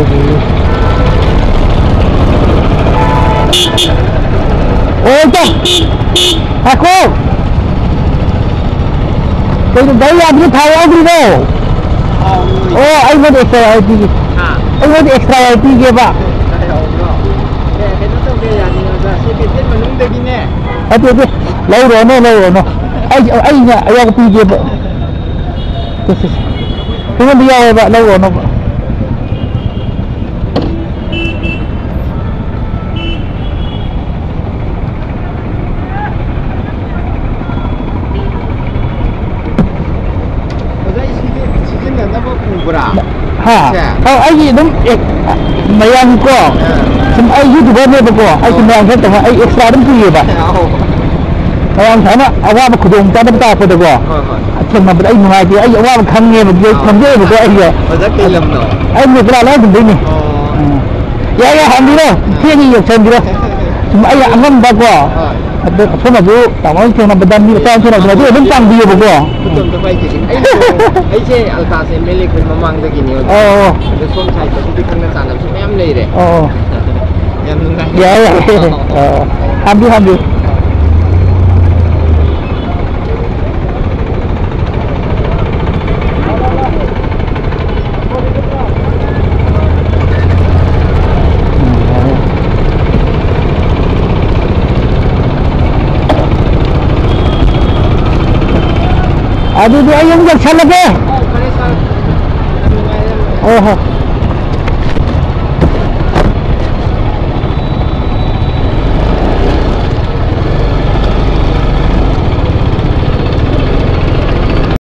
Ôi trời, cô, cái đấy làm cái thao ông đi đâu? Anh muốn extra IP, anh muốn extra IP kia bạn. Lâu rồi nó, anh có pi kia bạn. Không có đi đâu bạn, lâu rồi nó. Anh đúng mấy anh có, anh YouTuber này có, anh xem anh thấy tao anh extra đúng gì vậy? Anh thấy nó, anh qua một khu vực ta ta phải được không? Xem mà anh ngoài thì anh qua một khăn nghe một cái khăn dễ một cái anh vậy. Anh người ta nói cũng đúng nhỉ? Ya hàng đi đâu? Thế gì vậy xem đi đâu? Anh ăn ngon bao nhiêu? Số nào chú, tao nói xem là bên đây đi xem số nào chú vẫn tăng nhiều bao nhiêu? Betul terbaik jadi. Aje alta se milik memang begini. Oh. Ada som saya tapi kena sana semua am leh deh. Oh. Yang nunggu. Ya. Ambil. Aduh dia yang jalan lagi. Oh.